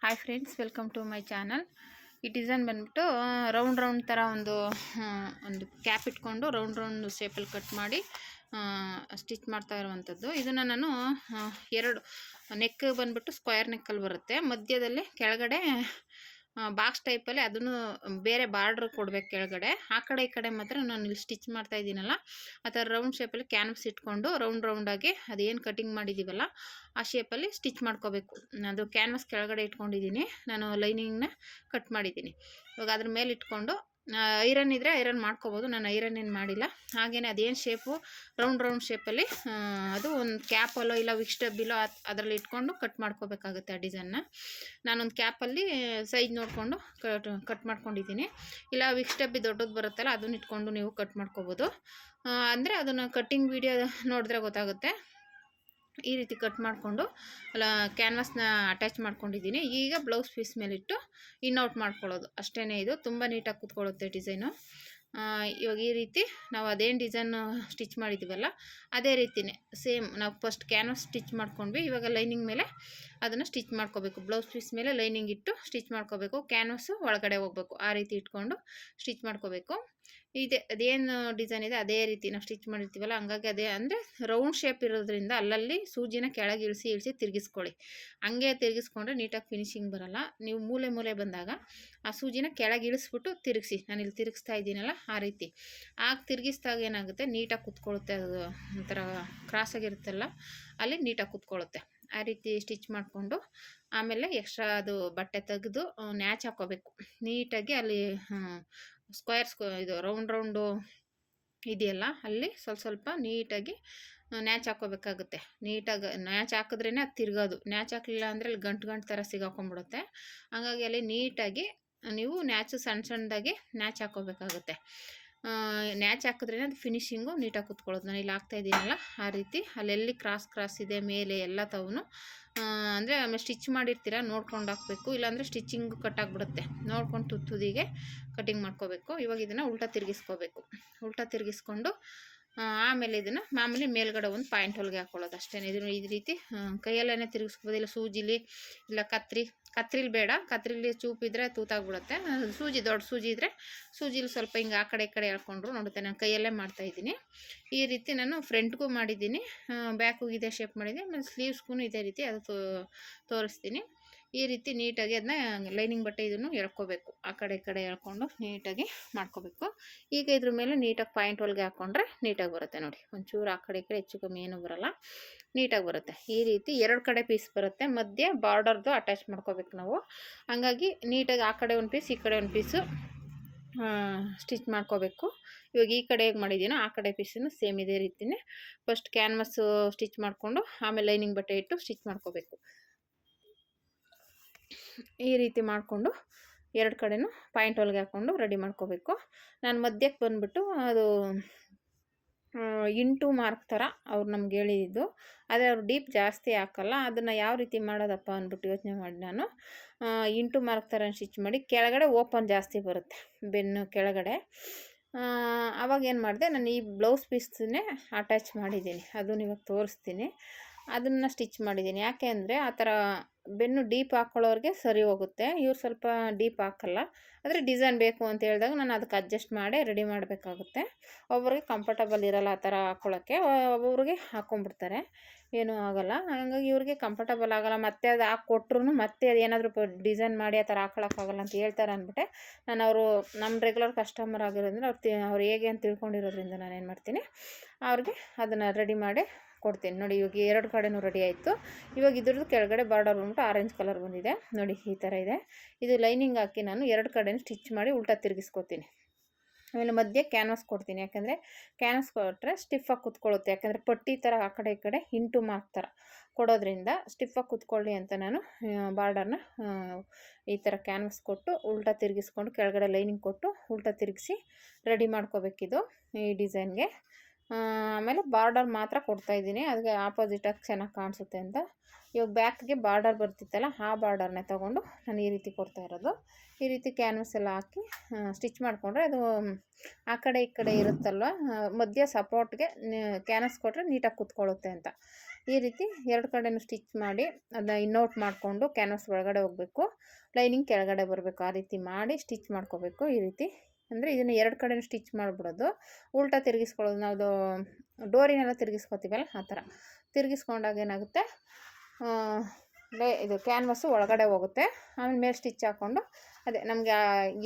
Hi friends, welcome to my channel. ಈ design ಬಂದ್ಬಿಟ್ಟು round ಥರ ಒಂದು ಕ್ಯಾಪ್ ಇಟ್ಕೊಂಡು ರೌಂಡ್ ಶೇಪಲ್ಲಿ ಕಟ್ ಮಾಡಿ ಸ್ಟಿಚ್ ಮಾಡ್ತಾ ಇರುವಂಥದ್ದು. ಇದನ್ನು ನಾನು ಎರಡು ನೆಕ್ ಬಂದ್ಬಿಟ್ಟು ಸ್ಕ್ವೇರ್ ನೆಕ್ಕಲ್ಲಿ ಬರುತ್ತೆ. ಮಧ್ಯದಲ್ಲಿ ಕೆಳಗಡೆ ಬಾಕ್ಸ್ ಟೈಪಲ್ಲಿ ಅದನ್ನು ಬೇರೆ ಬಾರ್ಡ್ರ್ ಕೊಡಬೇಕು ಕೆಳಗಡೆ. ಆ ಕಡೆ ಈ ಕಡೆ ಮಾತ್ರ ನಾನು ಇಲ್ಲಿ ಸ್ಟಿಚ್ ಮಾಡ್ತಾ ಇದ್ದೀನಲ್ಲ, ಆ ಥರ ರೌಂಡ್ ಶೇಪಲ್ಲಿ ಕ್ಯಾನ್ವಸ್ ಇಟ್ಕೊಂಡು ರೌಂಡಾಗಿ ಅದೇನು ಕಟಿಂಗ್ ಮಾಡಿದ್ದೀವಲ್ಲ ಆ ಶೇಪಲ್ಲಿ ಸ್ಟಿಚ್ ಮಾಡ್ಕೋಬೇಕು. ಅದು ಕ್ಯಾನ್ವಸ್ ಕೆಳಗಡೆ ಇಟ್ಕೊಂಡಿದ್ದೀನಿ, ನಾನು ಲೈನಿಂಗ್ನ ಕಟ್ ಮಾಡಿದ್ದೀನಿ. ಇವಾಗ ಅದ್ರ ಮೇಲೆ ಇಟ್ಕೊಂಡು ಐರನ್ ಇದ್ದರೆ ಐರನ್ ಮಾಡ್ಕೋಬೋದು. ನಾನು ಐರನ್ ಏನು ಮಾಡಿಲ್ಲ. ಹಾಗೆಯೇ ಅದೇನು ಶೇಪು ರೌಂಡ್ ಶೇಪಲ್ಲಿ ಅದು ಒಂದು ಕ್ಯಾಪಲ್ಲೋ ಇಲ್ಲ ವಿಕ್ಸ್ ಡಬ್ಬಿಲೋ ಅದರಲ್ಲಿ ಇಟ್ಕೊಂಡು ಕಟ್ ಮಾಡ್ಕೋಬೇಕಾಗುತ್ತೆ ಆ ಡಿಸೈನ್ನ. ನಾನೊಂದು ಕ್ಯಾಪಲ್ಲಿ ಸೈಜ್ ನೋಡಿಕೊಂಡು ಕಟ್ ಮಾಡ್ಕೊಂಡಿದ್ದೀನಿ. ಇಲ್ಲ ವಿಕ್ಸ್ ಡಬ್ಬಿ ದೊಡ್ಡದು ಬರುತ್ತಲ್ಲ ಅದನ್ನ ಇಟ್ಕೊಂಡು ನೀವು ಕಟ್ ಮಾಡ್ಕೋಬೋದು. ಅಂದರೆ ಅದನ್ನು ಕಟ್ಟಿಂಗ್ ವಿಡಿಯೋ ನೋಡಿದ್ರೆ ಗೊತ್ತಾಗುತ್ತೆ. ಈ ರೀತಿ ಕಟ್ ಮಾಡಿಕೊಂಡು ಕ್ಯಾನ್ವಾಸ್ನ ಅಟ್ಯಾಚ್ ಮಾಡ್ಕೊಂಡಿದ್ದೀನಿ. ಈಗ ಬ್ಲೌಸ್ ಪೀಸ್ ಮೇಲಿಟ್ಟು ಇನ್ಔಟ್ ಮಾಡ್ಕೊಳ್ಳೋದು ಅಷ್ಟೇ. ಇದು ತುಂಬ ನೀಟಾಗಿ ಕೂತ್ಕೊಳ್ಳುತ್ತೆ ಡಿಸೈನು. ಇವಾಗ ಈ ರೀತಿ ನಾವು ಅದೇನು ಡಿಸೈನ್ ಸ್ಟಿಚ್ ಮಾಡಿದ್ದೀವಲ್ಲ ಅದೇ ರೀತಿಯೇ ಸೇಮ್ ನಾವು ಫಸ್ಟ್ ಕ್ಯಾನ್ವಾಸ್ ಸ್ಟಿಚ್ ಮಾಡ್ಕೊಂಡ್ವಿ. ಇವಾಗ ಲೈನಿಂಗ್ ಮೇಲೆ ಅದನ್ನು ಸ್ಟಿಚ್ ಮಾಡ್ಕೋಬೇಕು. ಬ್ಲೌಸ್ ಪೀಸ್ ಮೇಲೆ ಲೈನಿಂಗ್ ಇಟ್ಟು ಸ್ಟಿಚ್ ಮಾಡ್ಕೋಬೇಕು. ಕ್ಯಾನ್ವಾಸು ಒಳಗಡೆ ಹೋಗಬೇಕು. ಆ ರೀತಿ ಇಟ್ಕೊಂಡು ಸ್ಟಿಚ್ ಮಾಡ್ಕೋಬೇಕು. ಅದೇನು ಡಿಸೈನ್ ಇದೆ ಅದೇ ರೀತಿ ನಾವು ಸ್ಟಿಚ್ ಮಾಡಿರ್ತೀವಲ್ಲ, ಹಂಗಾಗಿ ಅದೇ ಅಂದರೆ ರೌಂಡ್ ಶೇಪ್ ಇರೋದ್ರಿಂದ ಅಲ್ಲಲ್ಲಿ ಸೂಜಿನ ಕೆಳಗೆ ಇಳಿಸಿ ತಿರುಗಿಸ್ಕೊಳ್ಳಿ. ಹಂಗೆ ತಿರುಗಿಸ್ಕೊಂಡ್ರೆ ನೀಟಾಗಿ ಫಿನಿಶಿಂಗ್ ಬರೋಲ್ಲ. ನೀವು ಮೂಲೆ ಬಂದಾಗ ಆ ಸೂಜಿನ ಕೆಳಗೆ ಇಳಿಸ್ಬಿಟ್ಟು ತಿರುಗಿಸಿ. ನಾನಿಲ್ಲಿ ತಿರುಗಿಸ್ತಾ ಇದ್ದೀನಲ್ಲ ಆ ರೀತಿ. ಆಗ ತಿರುಗಿಸಿದಾಗ ಏನಾಗುತ್ತೆ, ನೀಟಾಗಿ ಕುತ್ಕೊಳ್ಳುತ್ತೆ. ಅದು ಒಂಥರ ಕ್ರಾಸಾಗಿರುತ್ತಲ್ಲ ಅಲ್ಲಿ ನೀಟಾಗಿ ಕುತ್ಕೊಳ್ಳುತ್ತೆ. ಆ ರೀತಿ ಸ್ಟಿಚ್ ಮಾಡಿಕೊಂಡು ಆಮೇಲೆ ಎಕ್ಸ್ಟ್ರಾ ಅದು ಬಟ್ಟೆ ತೆಗೆದು ನ್ಯಾಚ್ ಹಾಕ್ಕೋಬೇಕು ನೀಟಾಗಿ. ಅಲ್ಲಿ ಇದು ರೌಂಡು ಇದೆಯಲ್ಲ ಅಲ್ಲಿ ಸ್ವಲ್ಪ ನೀಟಾಗಿ ನ್ಯಾಚ್ ಹಾಕ್ಕೋಬೇಕಾಗುತ್ತೆ. ನೀಟಾಗಿ ನ್ಯಾಚ್ ಹಾಕಿದ್ರೇ ಅದು ತಿರ್ಗೋದು. ನ್ಯಾಚ್ ಹಾಕಲಿಲ್ಲ ಅಂದರೆ ಅಲ್ಲಿ ಗಂಟು ಥರ ಸಿಗಾಕೊಂಡ್ಬಿಡುತ್ತೆ. ಹಾಗಾಗಿ ಅಲ್ಲಿ ನೀಟಾಗಿ ನೀವು ಸಣ್ಣದಾಗಿ ನ್ಯಾಚ್ ಹಾಕ್ಕೋಬೇಕಾಗುತ್ತೆ. ನ್ಯಾಚ್ ಹಾಕಿದ್ರೇ ಅದು ಫಿನಿಶಿಂಗು ನೀಟಾಗಿ ಕುತ್ಕೊಳ್ಳೋದು. ನಾನು ಇಲ್ಲಿ ಹಾಕ್ತಾಯಿದ್ದೀನಲ್ಲ ಆ ರೀತಿ ಅಲ್ಲೆಲ್ಲಿ ಕ್ರಾಸ್ ಇದೆ ಮೇಲೆ ಎಲ್ಲ ತವನು ಅಂದರೆ ಆಮೇಲೆ ಸ್ಟಿಚ್ ಮಾಡಿರ್ತೀರ ನೋಡ್ಕೊಂಡು ಹಾಕಬೇಕು. ಇಲ್ಲಾಂದರೆ ಸ್ಟಿಚಿಂಗು ಕಟ್ಟಾಗ್ಬಿಡುತ್ತೆ. ನೋಡ್ಕೊಂಡು ತುದಿಗೆ ಕಟಿಂಗ್ ಮಾಡ್ಕೋಬೇಕು. ಇವಾಗ ಇದನ್ನು ಉಲ್ಟಾ ತಿರುಗಿಸ್ಕೊಂಡು ಆಮೇಲೆ ಇದನ್ನು ಮಾಮೂಲಿ ಮೇಲ್ಗಡೆ ಒಂದು ಪಾಯಿಂಟ್ ಹೊಲಿಗೆ ಹಾಕ್ಕೊಳ್ಳೋದು ಅಷ್ಟೇ. ಇದನ್ನು ಈ ರೀತಿ ಕೈಯಲ್ಲೇ ತಿರುಗಿಸ್ಬೋದು. ಇಲ್ಲ ಸೂಜಿಲಿ ಇಲ್ಲ ಕತ್ರಿಲಿ ಬೇಡ. ಕತ್ರಿಲಿ ಚೂಪಿದ್ರೆ ತೂತಾಗ್ಬಿಡುತ್ತೆ. ದೊಡ್ಡ ಸೂಜಿ ಇದ್ದರೆ ಸೂಜಿಲಿ ಸ್ವಲ್ಪ ಹಿಂಗೆ ಆ ಕಡೆ ಈ ಕಡೆ ಹೇಳ್ಕೊಂಡ್ರು ನೋಡುತ್ತೆ. ನಾನು ಕೈಯಲ್ಲೇ ಮಾಡ್ತಾಯಿದ್ದೀನಿ. ಈ ರೀತಿ ನಾನು ಫ್ರಂಟ್ಗೂ ಮಾಡಿದ್ದೀನಿ, ಬ್ಯಾಕ್ಗೂ ಇದೇ ಶೇಪ್ ಮಾಡಿದ್ದೀನಿ. ಆಮೇಲೆ ಸ್ಲೀವ್ಸ್ಗೂ ಇದೇ ರೀತಿ ಅದು ತೋರಿಸ್ತೀನಿ. ಈ ರೀತಿ ನೀಟಾಗಿ ಅದನ್ನ ಲೈನಿಂಗ್ ಬಟ್ಟೆ ಇದನ್ನು ಎಳ್ಕೋಬೇಕು. ಆ ಕಡೆ ಈ ಕಡೆ ಎಳ್ಕೊಂಡು ನೀಟಾಗಿ ಮಾಡ್ಕೋಬೇಕು. ಈಗ ಇದ್ರ ಮೇಲೆ ನೀಟಾಗಿ ಪಾಯಿಂಟ್ ಹೊಲಿಗೆ ಹಾಕ್ಕೊಂಡ್ರೆ ನೀಟಾಗಿ ಬರುತ್ತೆ ನೋಡಿ. ಒಂಚೂರು ಆ ಕಡೆ ಈ ಕಡೆ ಹೆಚ್ಚು ಕಮ್ಮಿ ಏನೂ ಬರೋಲ್ಲ, ನೀಟಾಗಿ ಬರುತ್ತೆ. ಈ ರೀತಿ ಎರಡು ಕಡೆ ಪೀಸ್ ಬರುತ್ತೆ. ಮಧ್ಯೆ ಬಾರ್ಡರ್ದು ಅಟ್ಯಾಚ್ ಮಾಡ್ಕೋಬೇಕು ನಾವು. ಹಂಗಾಗಿ ನೀಟಾಗಿ ಆ ಕಡೆ ಒಂದು ಪೀಸ್ ಈ ಕಡೆ ಒಂದು ಪೀಸು ಸ್ಟಿಚ್ ಮಾಡ್ಕೋಬೇಕು. ಇವಾಗ ಈ ಕಡೆ ಹೇಗೆ ಮಾಡಿದ್ದೀನೋ ಆ ಕಡೆ ಪೀಸನ್ನು ಸೇಮ್ ಇದೇ ರೀತಿಯೇ ಫಸ್ಟ್ ಕ್ಯಾನ್ವಸ್ಸು ಸ್ಟಿಚ್ ಮಾಡಿಕೊಂಡು ಆಮೇಲೆ ಲೈನಿಂಗ್ ಬಟ್ಟೆ ಇಟ್ಟು ಸ್ಟಿಚ್ ಮಾಡ್ಕೋಬೇಕು. ಈ ರೀತಿ ಮಾಡಿಕೊಂಡು ಎರಡು ಕಡೆನೂ ಪಾಯಿಂಟ್ ಹೊಲಿಗೆ ಹಾಕ್ಕೊಂಡು ರೆಡಿ ಮಾಡ್ಕೋಬೇಕು. ನಾನು ಮಧ್ಯಕ್ಕೆ ಬಂದುಬಿಟ್ಟು ಅದು ಇಂಟು ಮಾರ್ಕ್ ಥರ ಅವ್ರು ನಮ್ಗೆ ಹೇಳಿದ್ದು. ಆದರೆ ಅವ್ರು ಡೀಪ್ ಜಾಸ್ತಿ ಹಾಕಲ್ಲ. ಅದನ್ನು ಯಾವ ರೀತಿ ಮಾಡೋದಪ್ಪ ಅಂದ್ಬಿಟ್ಟು ಯೋಚನೆ ಮಾಡಿ ನಾನು ಇಂಟು ಮಾರ್ಕ್ ಥರ ಸ್ಟಿಚ್ ಮಾಡಿ ಕೆಳಗಡೆ ಓಪನ್ ಜಾಸ್ತಿ ಬರುತ್ತೆ ಬೆನ್ನು ಕೆಳಗಡೆ. ಆವಾಗ ಏನು ಮಾಡಿದೆ, ನಾನು ಈ ಬ್ಲೌಸ್ ಪೀಸನ್ನೇ ಅಟ್ಯಾಚ್ ಮಾಡಿದ್ದೀನಿ. ಅದನ್ನು ಇವಾಗ ತೋರಿಸ್ತೀನಿ. ಅದನ್ನು ಸ್ಟಿಚ್ ಮಾಡಿದ್ದೀನಿ. ಯಾಕೆ ಅಂದರೆ ಆ ಥರ ಬೆನ್ನು ಡೀಪ್ ಹಾಕ್ಕೊಳ್ಳೋರಿಗೆ ಸರಿ ಹೋಗುತ್ತೆ. ಇವ್ರು ಸ್ವಲ್ಪ ಡೀಪ್ ಹಾಕಲ್ಲ. ಆದರೆ ಡಿಸೈನ್ ಬೇಕು ಅಂತ ಹೇಳಿದಾಗ ನಾನು ಅದಕ್ಕೆ ಅಡ್ಜಸ್ಟ್ ಮಾಡಿ ರೆಡಿ ಮಾಡಬೇಕಾಗುತ್ತೆ. ಒಬ್ಬರಿಗೆ ಕಂಫರ್ಟಬಲ್ ಇರೋಲ್ಲ ಆ ಥರ ಹಾಕ್ಕೊಳ್ಳೋಕ್ಕೆ, ಒಬ್ಬೊಬ್ರಿಗೆ ಹಾಕ್ಕೊಂಬಿಡ್ತಾರೆ, ಏನೂ ಆಗೋಲ್ಲ. ಹಾಗಾಗಿ ಇವ್ರಿಗೆ ಕಂಫರ್ಟಬಲ್ ಆಗೋಲ್ಲ. ಮತ್ತೆ ಅದು ಹಾಕ್ಕೊಟ್ರು ಮತ್ತೆ ಅದು ಏನಾದರೂ ಡಿಸೈನ್ ಮಾಡಿ ಆ ಥರ ಹಾಕ್ಕೊಳ್ಳೋಕ್ಕಾಗಲ್ಲ ಅಂತ ಹೇಳ್ತಾರೆ ಅಂದ್ಬಿಟ್ಟೆ ನಾನು ನಮ್ಮ ರೆಗ್ಯುಲರ್ ಕಸ್ಟಮರ್ ಆಗಿರೋದ್ರಿಂದ ಅವ್ರು ಹೇಗೆ ಅಂತ ತಿಳ್ಕೊಂಡಿರೋದ್ರಿಂದ ನಾನೇನು ಮಾಡ್ತೀನಿ, ಅವ್ರಿಗೆ ಅದನ್ನು ರೆಡಿ ಮಾಡಿ ಕೊಡ್ತೀನಿ. ನೋಡಿ ಇವಾಗ ಎರಡು ಕಡೆನೂ ರೆಡಿ ಆಯಿತು. ಇವಾಗ ಇದ್ರದ್ದು ಕೆಳಗಡೆ ಬಾರ್ಡರ್ ಬಂದ್ಬಿಟ್ಟು ಆರೆಂಜ್ ಕಲರ್ ಬಂದಿದೆ ನೋಡಿ, ಈ ಥರ ಇದೆ. ಇದು ಲೈನಿಂಗ್ ಹಾಕಿ ನಾನು ಎರಡು ಕಡೆನೂ ಸ್ಟಿಚ್ ಮಾಡಿ ಉಲ್ಟಾ ತಿರುಗಿಸ್ಕೊತೀನಿ. ಆಮೇಲೆ ಮಧ್ಯೆ ಕ್ಯಾನ್ವಾಸ್ ಕೊಡ್ತೀನಿ. ಯಾಕಂದರೆ ಕ್ಯಾನ್ವಾಸ್ ಕೊಟ್ಟರೆ ಸ್ಟಿಫಾಗಿ ಕುತ್ಕೊಳ್ಳುತ್ತೆ. ಯಾಕಂದರೆ ಪಟ್ಟಿ ಥರ ಆ ಕಡೆ ಈ ಕಡೆ ಇಂಟು ಮಾರ್ಕ್ ಥರ ಕೊಡೋದ್ರಿಂದ ಸ್ಟಿಫಾಗಿ ಕುತ್ಕೊಳ್ಳಿ ಅಂತ ನಾನು ಬಾರ್ಡರ್ನ ಈ ಥರ ಕ್ಯಾನ್ವಾಸ್ ಕೊಟ್ಟು ಉಲ್ಟಾ ತಿರುಗಿಸ್ಕೊಂಡು ಕೆಳಗಡೆ ಲೈನಿಂಗ್ ಕೊಟ್ಟು ಉಲ್ಟಾ ತಿರುಗಿಸಿ ರೆಡಿ ಮಾಡ್ಕೋಬೇಕಿದು ಈ ಡಿಸೈನ್ಗೆ. ಆಮೇಲೆ ಬಾರ್ಡರ್ ಮಾತ್ರ ಕೊಡ್ತಾಯಿದ್ದೀನಿ, ಅದಕ್ಕೆ ಆಪೋಸಿಟಾಗಿ ಚೆನ್ನಾಗಿ ಕಾಣಿಸುತ್ತೆ ಅಂತ. ಇವಾಗ ಬ್ಯಾಕ್ಗೆ ಬಾರ್ಡರ್ ಬರ್ತಿತ್ತಲ್ಲ ಆ ಬಾರ್ಡರ್ನೇ ತೊಗೊಂಡು ನಾನು ಈ ರೀತಿ ಕೊಡ್ತಾ ಇರೋದು. ಈ ರೀತಿ ಕ್ಯಾನ್ವಸ್ ಎಲ್ಲ ಹಾಕಿ ಸ್ಟಿಚ್ ಮಾಡಿಕೊಂಡ್ರೆ ಅದು ಆ ಕಡೆ ಈ ಕಡೆ ಇರುತ್ತಲ್ವ, ಮಧ್ಯ ಸಪೋರ್ಟ್ಗೆ ಕ್ಯಾನ್ವಸ್ ಕೊಟ್ಟರೆ ನೀಟಾಗಿ ಕುತ್ಕೊಳ್ಳುತ್ತೆ ಅಂತ. ಈ ರೀತಿ ಎರಡು ಕಡೆನೂ ಸ್ಟಿಚ್ ಮಾಡಿ ಅದನ್ನ ಇನ್ನೌಟ್ ಮಾಡಿಕೊಂಡು ಕ್ಯಾನ್ವಾಸ್ ಒಳಗಡೆ ಹೋಗಬೇಕು, ಲೈನಿಂಗ್ ಕೆಳಗಡೆ ಬರಬೇಕು. ಆ ರೀತಿ ಮಾಡಿ ಸ್ಟಿಚ್ ಮಾಡ್ಕೋಬೇಕು. ಈ ರೀತಿ ಅಂದರೆ ಇದನ್ನು ಎರಡು ಕಡೆನೂ ಸ್ಟಿಚ್ ಮಾಡಿಬಿಡೋದು, ಉಲ್ಟಾ ತಿರುಗಿಸ್ಕೊಳ್ಳೋದು. ನಾವು ಡೋರಿನೆಲ್ಲ ತಿರುಗಿಸ್ಕೊತೀವಲ್ಲ ಆ ಥರ ತಿರುಗಿಸ್ಕೊಂಡಾಗ ಏನಾಗುತ್ತೆ, ಇದು ಕ್ಯಾನ್ವಾಸು ಒಳಗಡೆ ಹೋಗುತ್ತೆ. ಆಮೇಲೆ ಮೇಲೆ ಸ್ಟಿಚ್ ಹಾಕ್ಕೊಂಡು ಅದೇ ನಮಗೆ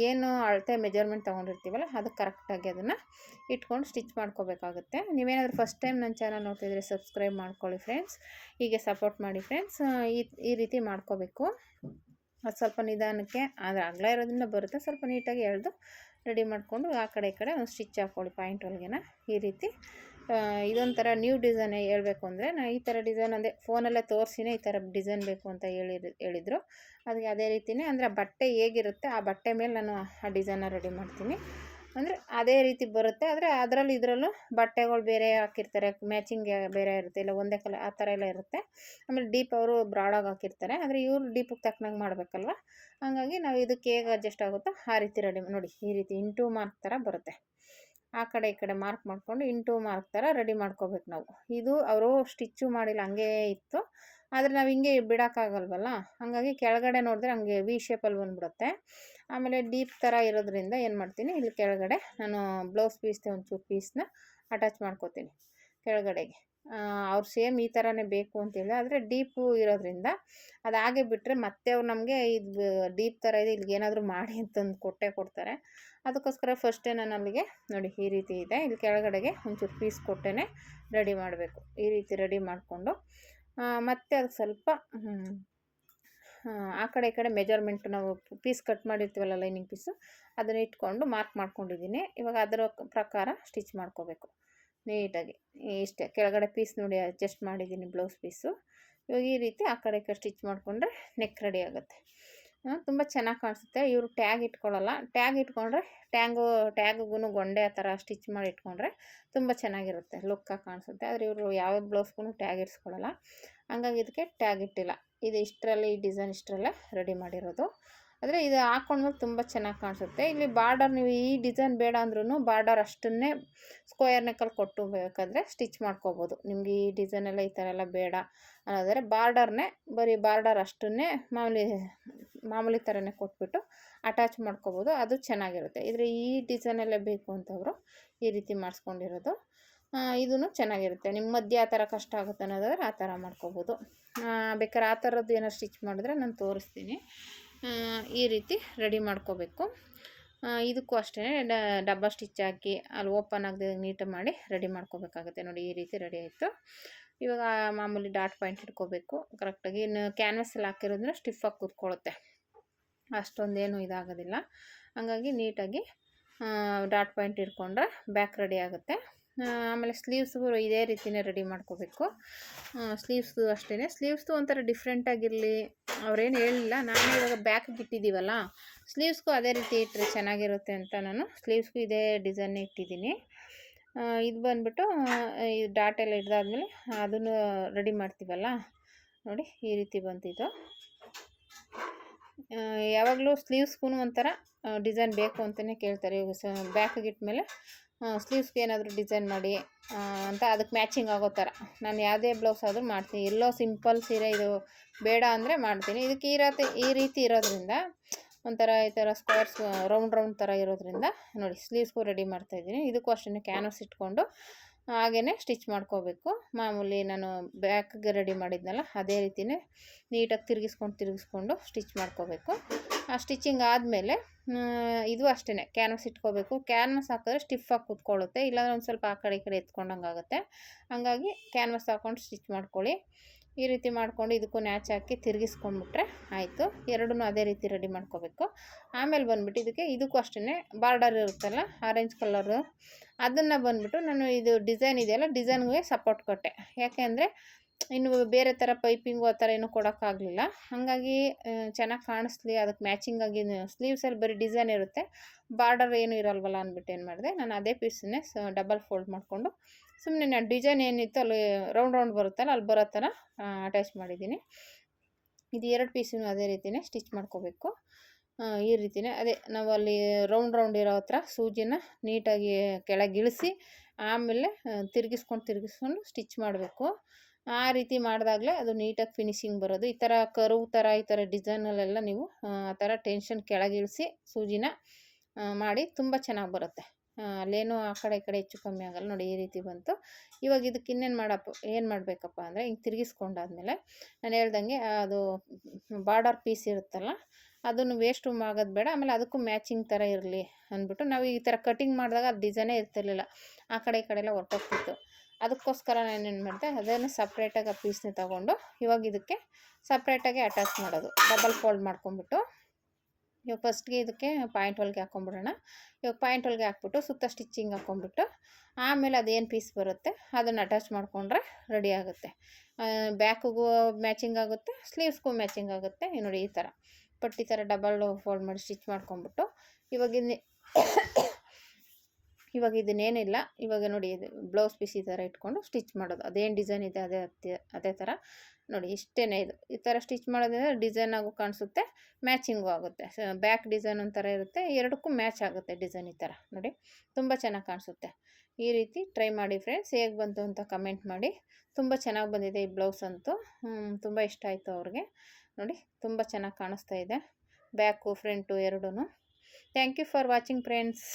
ಏನು ಅಳತೆ ಮೆಜರ್ಮೆಂಟ್ ತೊಗೊಂಡಿರ್ತೀವಲ್ಲ ಅದಕ್ಕೆ ಕರೆಕ್ಟಾಗಿ ಅದನ್ನು ಇಟ್ಕೊಂಡು ಸ್ಟಿಚ್ ಮಾಡ್ಕೋಬೇಕಾಗುತ್ತೆ. ನೀವೇನಾದರೂ ಫಸ್ಟ್ ಟೈಮ್ ನನ್ನ ಚಾನಲ್ ನೋಡ್ತಿದ್ರೆ ಸಬ್ಸ್ಕ್ರೈಬ್ ಮಾಡ್ಕೊಳ್ಳಿ ಫ್ರೆಂಡ್ಸ್, ಹೀಗೆ ಸಪೋರ್ಟ್ ಮಾಡಿ ಫ್ರೆಂಡ್ಸ್. ಈ ರೀತಿ ಮಾಡ್ಕೋಬೇಕು. ಅದು ಸ್ವಲ್ಪ ನಿಧಾನಕ್ಕೆ ಆದರೆ ಅಗಲ ಇರೋದ್ರಿಂದ ಬರುತ್ತೆ, ಸ್ವಲ್ಪ ನೀಟಾಗಿ ಎಳೆದು ರೆಡಿ ಮಾಡಿಕೊಂಡು ಆ ಕಡೆ ಈ ಕಡೆ ಒಂದು ಸ್ಟಿಚ್ ಹಾಕ್ಕೊಳ್ಳಿ ಪಾಯಿಂಟ್ ಒಳಗೆನ. ಈ ರೀತಿ ಇದೊಂಥರ ನ್ಯೂ ಡಿಸೈನ್ ಹೇಳಬೇಕು ಅಂದರೆ, ನಾನು ಈ ಥರ ಡಿಸೈನ್ ಅಂದರೆ ಫೋನಲ್ಲೇ ತೋರಿಸಿನೇ ಈ ಥರ ಡಿಸೈನ್ ಬೇಕು ಅಂತ ಹೇಳಿದರು. ಅದಕ್ಕೆ ಅದೇ ರೀತಿಯೇ ಅಂದರೆ ಆ ಬಟ್ಟೆ ಹೇಗಿರುತ್ತೆ ಆ ಬಟ್ಟೆ ಮೇಲೆ ನಾನು ಆ ಡಿಸೈನ್ನ ರೆಡಿ ಮಾಡ್ತೀನಿ. ಅಂದರೆ ಅದೇ ರೀತಿ ಬರುತ್ತೆ, ಆದರೆ ಅದರಲ್ಲಿ ಇದರಲ್ಲೂ ಬಟ್ಟೆಗಳು ಬೇರೆ ಹಾಕಿರ್ತಾರೆ, ಮ್ಯಾಚಿಂಗ್ ಬೇರೆ ಇರುತ್ತೆ, ಇಲ್ಲ ಒಂದೇ ಕಲರ್ ಆ ಥರ ಎಲ್ಲ ಇರುತ್ತೆ. ಆಮೇಲೆ ಡೀಪ್ ಅವರು ಬ್ರಾಡಾಗಿ ಹಾಕಿರ್ತಾರೆ, ಆದರೆ ಇವ್ರು ಡೀಪಿಗೆ ತಕ್ಕನಾಗಿ ಮಾಡಬೇಕಲ್ವ. ಹಾಗಾಗಿ ನಾವು ಇದಕ್ಕೆ ಹೇಗೆ ಅಡ್ಜಸ್ಟ್ ಆಗುತ್ತೋ ಆ ರೀತಿ ರೆಡಿ ನೋಡಿ. ಈ ರೀತಿ ಇಂಟು ಮಾರ್ಕ್ ಥರ ಬರುತ್ತೆ, ಆ ಕಡೆ ಈ ಕಡೆ ಮಾರ್ಕ್ ಮಾಡಿಕೊಂಡು ಇಂಟು ಮಾರ್ಕ್ ಥರ ರೆಡಿ ಮಾಡ್ಕೋಬೇಕು ನಾವು. ಇದು ಅವರು ಸ್ಟಿಚ್ಚು ಮಾಡಿಲ್ಲ, ಹಂಗೇ ಇತ್ತು. ಆದರೆ ನಾವು ಹಿಂಗೆ ಬಿಡೋಕ್ಕಾಗಲ್ವಲ್ಲ, ಹಾಗಾಗಿ ಕೆಳಗಡೆ ನೋಡಿದ್ರೆ ಹಂಗೆ ವಿ ಶೇಪಲ್ಲಿ ಬಂದುಬಿಡುತ್ತೆ. ಆಮೇಲೆ ಡೀಪ್ ಥರ ಇರೋದ್ರಿಂದ ಏನು ಮಾಡ್ತೀನಿ, ಇಲ್ಲಿ ಕೆಳಗಡೆ ನಾನು ಬ್ಲೌಸ್ ಪೀಸ್ದೆ ಒಂಚೂರು ಪೀಸ್ನ ಅಟ್ಯಾಚ್ ಮಾಡ್ಕೋತೀನಿ ಕೆಳಗಡೆಗೆ. ಅವ್ರು ಸೇಮ್ ಈ ಥರನೇ ಬೇಕು ಅಂತೇಳಿ, ಆದರೆ ಡೀಪು ಇರೋದ್ರಿಂದ ಅದು ಹಾಗೆ ಬಿಟ್ಟರೆ ಮತ್ತೆ ಅವ್ರು ನಮಗೆ ಇದು ಡೀಪ್ ಥರ ಇದೆ ಇಲ್ಲಿಗೆ ಏನಾದರೂ ಮಾಡಿ ಅಂತಂದು ಕೊಡ್ತಾರೆ. ಅದಕ್ಕೋಸ್ಕರ ಫಸ್ಟೇ ನಾನು ಅಲ್ಲಿಗೆ ನೋಡಿ ಈ ರೀತಿ ಇದೆ, ಇಲ್ಲಿ ಕೆಳಗಡೆಗೆ ಒಂಚೂರು ಪೀಸ್ ಕೊಟ್ಟೇ ರೆಡಿ ಮಾಡಬೇಕು. ಈ ರೀತಿ ರೆಡಿ ಮಾಡಿಕೊಂಡು ಮತ್ತು ಅದು ಸ್ವಲ್ಪ ಆ ಕಡೆ ಈ ಕಡೆ ಮೆಜರ್ಮೆಂಟ್ ನಾವು ಪೀಸ್ ಕಟ್ ಮಾಡಿರ್ತೀವಲ್ಲ ಲೈನಿಂಗ್ ಪೀಸು ಅದನ್ನು ಇಟ್ಕೊಂಡು ಮಾರ್ಕ್ ಮಾಡ್ಕೊಂಡಿದ್ದೀನಿ. ಇವಾಗ ಅದರ ಪ್ರಕಾರ ಸ್ಟಿಚ್ ಮಾಡ್ಕೋಬೇಕು ನೀಟಾಗಿ. ಇಷ್ಟೇ ಕೆಳಗಡೆ ಪೀಸ್ ನೋಡಿ ಅಡ್ಜಸ್ಟ್ ಮಾಡಿದ್ದೀನಿ ಬ್ಲೌಸ್ ಪೀಸು. ಇವಾಗ ಈ ರೀತಿ ಆ ಕಡೆ ಈ ಕಡೆ ಸ್ಟಿಚ್ ಮಾಡಿಕೊಂಡ್ರೆ ನೆಕ್ ರೆಡಿ ಆಗುತ್ತೆ. ತುಂಬ ಚೆನ್ನಾಗಿ ಕಾಣಿಸುತ್ತೆ. ಇವರು ಟ್ಯಾಗ್ ಇಟ್ಕೊಳ್ಳಲ್ಲ, ಟ್ಯಾಗ್ ಇಟ್ಕೊಂಡ್ರೆ ಟ್ಯಾಗಿಗೂ ಗೊಂಡೆ ಆ ಥರ ಸ್ಟಿಚ್ ಮಾಡಿ ಇಟ್ಕೊಂಡ್ರೆ ತುಂಬ ಚೆನ್ನಾಗಿರುತ್ತೆ, ಲುಕ್ಕಾಗಿ ಕಾಣಿಸುತ್ತೆ. ಆದರೆ ಇವರು ಯಾವ ಬ್ಲೌಸ್ಗೂ ಟ್ಯಾಗ್ ಇರಿಸ್ಕೊಳ್ಳಲ್ಲ, ಹಂಗಾಗಿ ಇದಕ್ಕೆ ಟ್ಯಾಗ್ ಇಟ್ಟಿಲ್ಲ. ಇದು ಇಷ್ಟರಲ್ಲಿ ಈ ಡಿಸೈನ್ ಇಷ್ಟರಲ್ಲೇ ರೆಡಿ ಮಾಡಿರೋದು. ಆದರೆ ಇದು ಹಾಕ್ಕೊಂಡ್ಮೇಲೆ ತುಂಬ ಚೆನ್ನಾಗಿ ಕಾಣಿಸುತ್ತೆ. ಇಲ್ಲಿ ಬಾರ್ಡರ್ ನೀವು ಈ ಡಿಸೈನ್ ಬೇಡ ಅಂದ್ರೂ ಬಾರ್ಡರ್ ಅಷ್ಟನ್ನೇ ಸ್ಕ್ವೇರ್ ನೆಕ್ಕಲ್ಲಿ ಕೊಟ್ಟು ಬೇಕಾದರೆ ಸ್ಟಿಚ್ ಮಾಡ್ಕೋಬೋದು. ನಿಮಗೆ ಈ ಡಿಸೈನೆಲ್ಲ ಈ ಥರ ಎಲ್ಲ ಬೇಡ ಅನ್ನೋದಾದರೆ ಬಾರ್ಡರ್ನೇ ಬರೀ ಬಾರ್ಡರ್ ಅಷ್ಟನ್ನೇ ಮಾಮೂಲಿ ಥರನೇ ಕೊಟ್ಬಿಟ್ಟು ಅಟ್ಯಾಚ್ ಮಾಡ್ಕೋಬೋದು, ಅದು ಚೆನ್ನಾಗಿರುತ್ತೆ. ಇದ್ರೆ ಈ ಡಿಸೈನಲ್ಲೇ ಬೇಕು ಅಂತವರು ಈ ರೀತಿ ಮಾಡಿಸ್ಕೊಂಡಿರೋದು. ಇದೂ ಚೆನ್ನಾಗಿರುತ್ತೆ. ನಿಮ್ಮ ಮಧ್ಯೆ ಆ ಥರ ಕಷ್ಟ ಆಗುತ್ತೆ ಅನ್ನೋದಾದ್ರೆ ಆ ಥರ ಮಾಡ್ಕೋಬೋದು. ಬೇಕಾದ್ರೆ ಆ ಥರದ್ದು ಏನಾರು ಸ್ಟಿಚ್ ಮಾಡಿದ್ರೆ ನಾನು ತೋರಿಸ್ತೀನಿ. ಈ ರೀತಿ ರೆಡಿ ಮಾಡ್ಕೋಬೇಕು. ಇದಕ್ಕೂ ಅಷ್ಟೇ ಡಬ್ಬ ಸ್ಟಿಚ್ ಹಾಕಿ ಅಲ್ಲಿ ಓಪನ್ ಆಗದೆ ನೀಟಾಗಿ ಮಾಡಿ ರೆಡಿ ಮಾಡ್ಕೋಬೇಕಾಗುತ್ತೆ. ನೋಡಿ ಈ ರೀತಿ ರೆಡಿ ಆಯಿತು. ಇವಾಗ ಮಾಮೂಲಿ ಡಾಟ್ ಪಾಯಿಂಟ್ ಇಟ್ಕೋಬೇಕು ಕರೆಕ್ಟಾಗಿ. ಇನ್ನು ಕ್ಯಾನ್ವಾಸಲ್ಲಿ ಹಾಕಿರೋದ್ರಿಂದ ಸ್ಟಿಫಾಗಿ ಕೂತ್ಕೊಳ್ಳುತ್ತೆ, ಅಷ್ಟೊಂದೇನು ಇದಾಗೋದಿಲ್ಲ. ಹಾಗಾಗಿ ನೀಟಾಗಿ ಡಾಟ್ ಪಾಯಿಂಟ್ ಇಟ್ಕೊಂಡ್ರೆ ಬ್ಯಾಕ್ ರೆಡಿ ಆಗುತ್ತೆ. ಆಮೇಲೆ ಸ್ಲೀವ್ಸ್ಗೂ ಇದೇ ರೀತಿಯೇ ರೆಡಿ ಮಾಡ್ಕೋಬೇಕು. ಸ್ಲೀವ್ಸ್ದು ಅಷ್ಟೇ, ಸ್ಲೀವ್ಸ್ದು ಒಂಥರ ಡಿಫ್ರೆಂಟಾಗಿರಲಿ ಅವ್ರೇನು ಹೇಳಿಲ್ಲ. ನಾನೇ ಇವಾಗ ಬ್ಯಾಕಿಗೆ ಇಟ್ಟಿದ್ದೀವಲ್ಲ, ಸ್ಲೀವ್ಸ್ಗೂ ಅದೇ ರೀತಿ ಇಟ್ಟರೆ ಚೆನ್ನಾಗಿರುತ್ತೆ ಅಂತ ನಾನು ಸ್ಲೀವ್ಸ್ಗೂ ಇದೇ ಡಿಸೈನ್ನೇ ಇಟ್ಟಿದ್ದೀನಿ. ಇದು ಬಂದುಬಿಟ್ಟು ಈ ಡಾಟ್ ಎಲ್ಲ ಹಿಡ್ದಾದ್ಮೇಲೆ ಅದನ್ನು ರೆಡಿ ಮಾಡ್ತೀವಲ್ಲ ನೋಡಿ ಈ ರೀತಿ ಬಂತಿದ್ದು. ಯಾವಾಗಲೂ ಸ್ಲೀವ್ಸ್ಗೂ ಒಂಥರ ಡಿಸೈನ್ ಬೇಕು ಅಂತಲೇ ಕೇಳ್ತಾರೆ. ಇವಾಗ ಬ್ಯಾಕಿಗೆ ಇಟ್ಮೇಲೆ ಸ್ಲೀವ್ಸ್ಗೆ ಏನಾದರೂ ಡಿಸೈನ್ ಮಾಡಿ ಅಂತ ಅದಕ್ಕೆ ಮ್ಯಾಚಿಂಗ್ ಆಗೋ ಥರ ನಾನು ಯಾವುದೇ ಬ್ಲೌಸ್ ಆದರೂ ಮಾಡ್ತೀನಿ. ಎಲ್ಲೋ ಸಿಂಪಲ್ ಸೀರೆ ಇದು ಬೇಡ ಅಂದರೆ ಮಾಡ್ತೀನಿ. ಇದಕ್ಕೆ ಈ ರೀತಿ ಇರೋದ್ರಿಂದ ಒಂಥರ ಈ ಥರ ಸ್ಕ್ವೇರ್ಸ್ ರೌಂಡ್ ಥರ ಇರೋದ್ರಿಂದ ನೋಡಿ ಸ್ಲೀವ್ಸ್ಗೂ ರೆಡಿ ಮಾಡ್ತಾಯಿದ್ದೀನಿ. ಇದಕ್ಕೂ ಅಷ್ಟೇ ಕ್ಯಾನ್ವಾಸ್ ಇಟ್ಕೊಂಡು ಹಾಗೇ ಸ್ಟಿಚ್ ಮಾಡ್ಕೋಬೇಕು. ಮಾಮೂಲಿ ನಾನು ಬ್ಯಾಕ್ಗೆ ರೆಡಿ ಮಾಡಿದ್ನಲ್ಲ ಅದೇ ರೀತಿಯೇ ನೀಟಾಗಿ ತಿರುಗಿಸ್ಕೊಂಡು ಸ್ಟಿಚ್ ಮಾಡ್ಕೋಬೇಕು. ಆ ಸ್ಟಿಚಿಂಗ್ ಆದಮೇಲೆ ಇದು ಅಷ್ಟೇ ಕ್ಯಾನ್ವಾಸ್ ಇಟ್ಕೋಬೇಕು. ಕ್ಯಾನ್ವಾಸ್ ಹಾಕಿದ್ರೆ ಸ್ಟಿಫಾಗಿ ಕೂತ್ಕೊಳ್ಳುತ್ತೆ, ಇಲ್ಲಾಂದ್ರೆ ಒಂದು ಸ್ವಲ್ಪ ಆ ಕಡೆ ಈ ಕಡೆ ಎತ್ಕೊಂಡಂಗೆ ಆಗುತ್ತೆ. ಹಾಗಾಗಿ ಕ್ಯಾನ್ವಾಸ್ ಹಾಕ್ಕೊಂಡು ಸ್ಟಿಚ್ ಮಾಡ್ಕೊಳ್ಳಿ. ಈ ರೀತಿ ಮಾಡ್ಕೊಂಡು ಇದಕ್ಕೂ ನ್ಯಾಚ್ ಹಾಕಿ ತಿರುಗಿಸ್ಕೊಂಡ್ಬಿಟ್ರೆ ಆಯಿತು. ಎರಡೂ ಅದೇ ರೀತಿ ರೆಡಿ ಮಾಡ್ಕೋಬೇಕು. ಆಮೇಲೆ ಬಂದುಬಿಟ್ಟು ಇದಕ್ಕೂ ಅಷ್ಟೇ ಬಾರ್ಡರ್ ಇರುತ್ತಲ್ಲ ಆರೆಂಜ್ ಕಲರು, ಅದನ್ನು ಬಂದುಬಿಟ್ಟು ನಾನು ಇದು ಡಿಸೈನ್ ಇದೆಯಲ್ಲ ಡಿಸೈನ್ಗೆ ಸಪೋರ್ಟ್ ಕೊಟ್ಟೆ. ಯಾಕೆ ಅಂದರೆ ಇನ್ನು ಬೇರೆ ಥರ ಪೈಪಿಂಗು ಆ ಥರ ಏನೂ ಕೊಡೋಕ್ಕಾಗಲಿಲ್ಲ. ಹಾಗಾಗಿ ಚೆನ್ನಾಗಿ ಕಾಣಿಸ್ಲಿ ಅದಕ್ಕೆ ಮ್ಯಾಚಿಂಗಾಗಿ ಸ್ಲೀವ್ಸಲ್ಲಿ ಬರೀ ಡಿಸೈನ್ ಇರುತ್ತೆ, ಬಾರ್ಡರ್ ಏನೂ ಇರಲ್ವಲ್ಲ ಅಂದ್ಬಿಟ್ಟು ಏನು ಮಾಡಿದೆ, ನಾನು ಅದೇ ಪೀಸನ್ನೇ ಡಬಲ್ ಫೋಲ್ಡ್ ಮಾಡಿಕೊಂಡು ಸುಮ್ಮನೆ ನಾನು ಡಿಸೈನ್ ಏನಿತ್ತು ಅಲ್ಲಿ ರೌಂಡ್ ಬರುತ್ತಲ್ಲ ಅಲ್ಲಿ ಬರೋ ಥರ ಅಟ್ಯಾಚ್ ಮಾಡಿದ್ದೀನಿ. ಇದು ಎರಡು ಪೀಸನ್ನು ಅದೇ ರೀತಿಯೇ ಸ್ಟಿಚ್ ಮಾಡ್ಕೋಬೇಕು. ಈ ರೀತಿಯೇ ಅದೇ ನಾವು ಅಲ್ಲಿ ರೌಂಡ್ ಇರೋ ಹತ್ರ ಸೂಜಿನ ನೀಟಾಗಿ ಕೆಳಗೆ ಇಳಿಸಿ ಆಮೇಲೆ ತಿರುಗಿಸ್ಕೊಂಡು ಸ್ಟಿಚ್ ಮಾಡಬೇಕು. ಆ ರೀತಿ ಮಾಡಿದಾಗಲೇ ಅದು ನೀಟಾಗಿ ಫಿನಿಶಿಂಗ್ ಬರೋದು. ಈ ಥರ ಕರ್ವ್ ಥರ ಈ ಥರ ಡಿಸೈನಲ್ಲೆಲ್ಲ ನೀವು ಆ ಥರ ಟೆನ್ಷನ್ ಕೆಳಗಿಳಿಸಿ ಸೂಜಿನ ಮಾಡಿ ತುಂಬ ಚೆನ್ನಾಗಿ ಬರುತ್ತೆ. ಅಲ್ಲೇನೂ ಆ ಕಡೆ ಈ ಕಡೆ ಹೆಚ್ಚು ಕಮ್ಮಿ ಆಗಲ್ಲ. ನೋಡಿ ಈ ರೀತಿ ಬಂತು. ಇವಾಗ ಇದಕ್ಕೆ ಏನು ಮಾಡಬೇಕಪ್ಪ ಅಂದರೆ, ಹಿಂಗೆ ತಿರುಗಿಸ್ಕೊಂಡಾದ್ಮೇಲೆ ನಾನು ಹೇಳ್ದಂಗೆ ಅದು ಬಾರ್ಡರ್ ಪೀಸ್ ಇರುತ್ತಲ್ಲ, ಅದನ್ನು ವೇಸ್ಟು ಆಗೋದು ಬೇಡ. ಆಮೇಲೆ ಅದಕ್ಕೂ ಮ್ಯಾಚಿಂಗ್ ಥರ ಇರಲಿ ಅಂದ್ಬಿಟ್ಟು ನಾವು ಈ ಥರ ಕಟಿಂಗ್ ಮಾಡಿದಾಗ ಅದು ಡಿಸೈನೇ ಇರ್ತಿರ್ಲಿಲ್ಲ, ಆ ಕಡೆ ಈ ಕಡೆ ಎಲ್ಲ ಹೊರ್ಟೋಗ್ತಿತ್ತು. ಅದಕ್ಕೋಸ್ಕರ ನಾನೇನು ಮಾಡಿದೆ, ಅದನ್ನು ಸಪ್ರೇಟಾಗಿ ಆ ಪೀಸ್ನ ತೊಗೊಂಡು ಇವಾಗ ಇದಕ್ಕೆ ಸಪ್ರೇಟಾಗಿ ಅಟ್ಯಾಚ್ ಮಾಡೋದು. ಡಬಲ್ ಫೋಲ್ಡ್ ಮಾಡ್ಕೊಂಬಿಟ್ಟು ಇವಾಗ ಫಸ್ಟ್ಗೆ ಇದಕ್ಕೆ ಪಾಯಿಂಟ್ ಹೊಲಿಗೆ ಹಾಕ್ಕೊಂಬಿಡೋಣ. ಇವಾಗ ಪಾಯಿಂಟ್ ಹೊಲಿಗೆ ಹಾಕ್ಬಿಟ್ಟು ಸುತ್ತ ಸ್ಟಿಚ್ಚಿಂಗ್ ಹಾಕ್ಕೊಂಬಿಟ್ಟು ಆಮೇಲೆ ಅದೇನು ಪೀಸ್ ಬರುತ್ತೆ ಅದನ್ನು ಅಟ್ಯಾಚ್ ಮಾಡಿಕೊಂಡ್ರೆ ರೆಡಿ ಆಗುತ್ತೆ. ಬ್ಯಾಕಿಗೂ ಮ್ಯಾಚಿಂಗ್ ಆಗುತ್ತೆ, ಸ್ಲೀವ್ಸ್ಗೂ ಮ್ಯಾಚಿಂಗ್ ಆಗುತ್ತೆ. ನೋಡಿ ಈ ಥರ ಪಟ್ಟಿ ಥರ ಡಬಲ್ ಫೋಲ್ಡ್ ಮಾಡಿ ಸ್ಟಿಚ್ ಮಾಡ್ಕೊಂಬಿಟ್ಟು ಇವಾಗ ಇದನ್ನೇನಿಲ್ಲ, ಇವಾಗ ನೋಡಿ ಇದು ಬ್ಲೌಸ್ ಪೀಸ್ ಈ ಥರ ಇಟ್ಕೊಂಡು ಸ್ಟಿಚ್ ಮಾಡೋದು. ಅದೇನು ಡಿಸೈನ್ ಇದೆ ಅದೇ ಥರ ನೋಡಿ. ಇಷ್ಟೇ ಇದು. ಈ ಥರ ಸ್ಟಿಚ್ ಮಾಡೋದ್ರಿಂದ ಡಿಸೈನ್ ಆಗು ಕಾಣಿಸುತ್ತೆ, ಮ್ಯಾಚಿಂಗು ಆಗುತ್ತೆ. ಬ್ಯಾಕ್ ಡಿಸೈನ್ ಒಂಥರ ಇರುತ್ತೆ, ಎರಡಕ್ಕೂ ಮ್ಯಾಚ್ ಆಗುತ್ತೆ ಡಿಸೈನ್. ಈ ಥರ ನೋಡಿ ತುಂಬ ಚೆನ್ನಾಗಿ ಕಾಣಿಸುತ್ತೆ. ಈ ರೀತಿ ಟ್ರೈ ಮಾಡಿ ಫ್ರೆಂಡ್ಸ್. ಹೇಗೆ ಬಂತು ಅಂತ ಕಮೆಂಟ್ ಮಾಡಿ. ತುಂಬ ಚೆನ್ನಾಗಿ ಬಂದಿದೆ ಈ ಬ್ಲೌಸ್ ಅಂತೂ. ತುಂಬ ಇಷ್ಟ ಆಯಿತು ಅವ್ರಿಗೆ. ನೋಡಿ ತುಂಬ ಚೆನ್ನಾಗಿ ಕಾಣಿಸ್ತಾ ಇದೆ, ಬ್ಯಾಕು ಫ್ರಂಟು ಎರಡೂ. Thank you for watching friends.